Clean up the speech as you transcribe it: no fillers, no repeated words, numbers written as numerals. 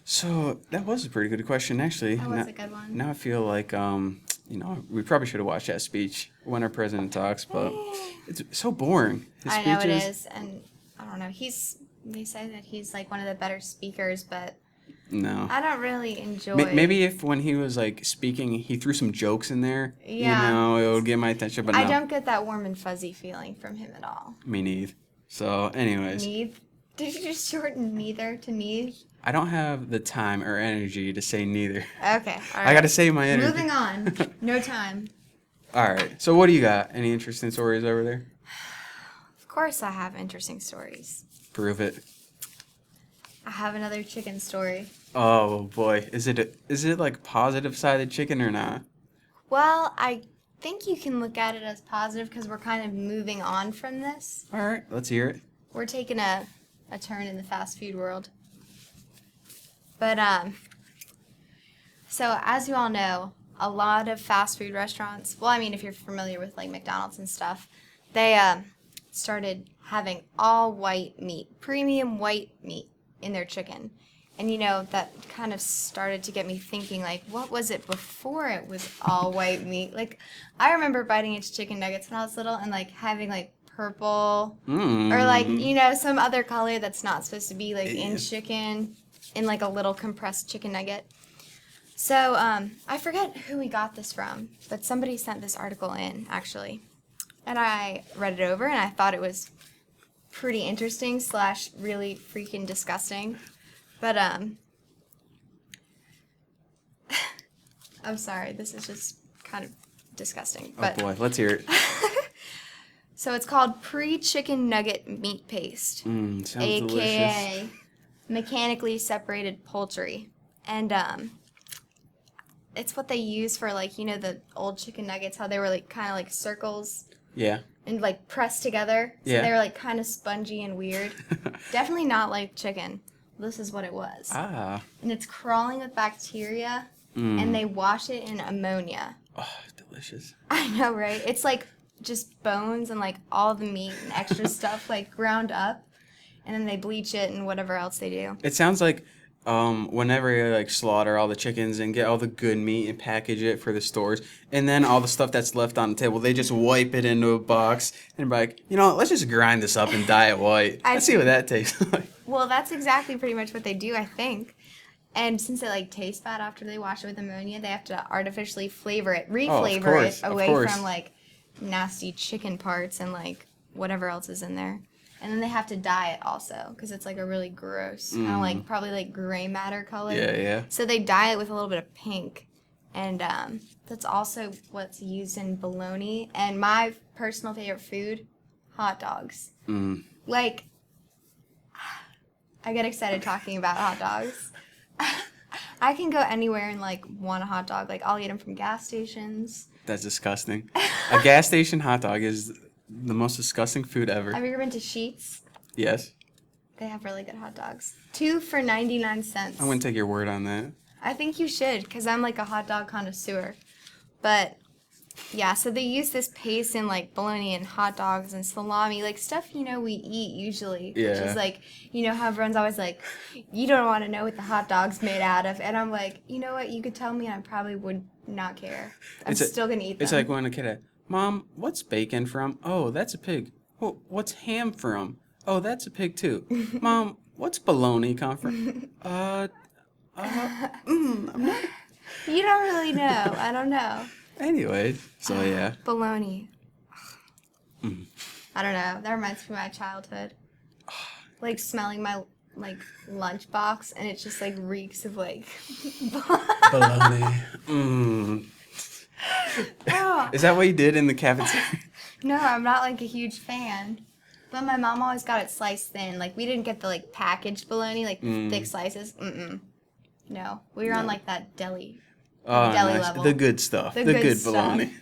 So that was a pretty good question, actually. That was a good one. Now I feel like, we probably should have watched that speech when our president talks, but it's so boring. His I know it speeches. is, and I don't know. They say that he's like one of the better speakers, but No. I don't really enjoy. Maybe if when he was like speaking, he threw some jokes in there, Yeah. it would get my attention. But I no, don't get that warm and fuzzy feeling from him at all. me neither. So, anyways, Neith? Did you just shorten neither to neith? I don't have the time or energy to say neither. Okay, all right. I gotta save my energy. Moving on. No time. All right. So, what do you got? Any interesting stories over there? Of course I have interesting stories. Prove it. I have another chicken story. Oh boy, is it like positive sided chicken or not? Well, I think you can look at it as positive because we're kind of moving on from this. All right, let's hear it. We're taking a turn in the fast food world. But, so as you all know, a lot of fast food restaurants, well, I mean, if you're familiar with like McDonald's and stuff, they started having all white meat, premium white meat in their chicken. And, that kind of started to get me thinking, like, what was it before it was all white meat? Like, I remember biting into chicken nuggets when I was little and, like, having, like, purple or, like, some other color that's not supposed to be, like, in chicken in, like, a little compressed chicken nugget. So, I forget who we got this from, but somebody sent this article in, actually. And I read it over, and I thought it was pretty interesting / really freaking disgusting. But, I'm sorry, this is just kind of disgusting. But, Oh boy, let's hear it. so it's called pre-chicken nugget meat paste, Sounds delicious. aka mechanically separated poultry. And, it's what they use for, like, the old chicken nuggets, how they were, like, kind of like circles. Yeah. And, like, pressed together. So Yeah. they were, like, kind of spongy and weird. Definitely not like chicken. This is what it was. Ah. And it's crawling with bacteria, and they wash it in ammonia. Oh, delicious. I know, right? It's, like, just bones and, like, all the meat and extra stuff, like, ground up. And then they bleach it and whatever else they do. It sounds like whenever you like slaughter all the chickens and get all the good meat and package it for the stores, and then all the stuff that's left on the table, they just wipe it into a box and be like, let's just grind this up and dye it white. Let's see what that tastes like. Well, that's exactly pretty much what they do, I think. And since it, like, tastes bad after they wash it with ammonia, they have to artificially flavor it, reflavor it away from, like, nasty chicken parts and, like, whatever else is in there. And then they have to dye it also because it's, like, a really gross, kind of, like, probably, like, gray matter color. Yeah. So they dye it with a little bit of pink. And that's also what's used in bologna. And my personal favorite food, hot dogs. Like, I get excited talking about hot dogs. I can go anywhere and, like, want a hot dog. Like, I'll eat them from gas stations. That's disgusting. A gas station hot dog is the most disgusting food ever. Have you ever been to Sheetz? Yes. They have really good hot dogs. 2 for 99 cents. I wouldn't take your word on that. I think you should, because I'm, like, a hot dog connoisseur. But, yeah, so they use this paste in, like, bologna and hot dogs and salami, like, stuff, we eat usually. Yeah. Which is, like, how everyone's always like, you don't want to know what the hot dog's made out of. And I'm like, you know what, you could tell me and I probably would not care. I'm still going to eat them. It's like when a kid had, Mom, what's bacon from? Oh, that's a pig. Well, what's ham from? Oh, that's a pig too. Mom, what's bologna come from? I'm not. You don't really know. I don't know. Anyway, so yeah. Bologna. I don't know. That reminds me of my childhood. Like smelling my lunchbox, and it just like reeks of like Bologna. Oh. Is that what you did in the cafeteria? No, I'm not like a huge fan. But my mom always got it sliced thin. Like we didn't get the like packaged bologna, like thick slices. No, we were on like that deli Oh, deli nice. level. The good stuff. The good bologna.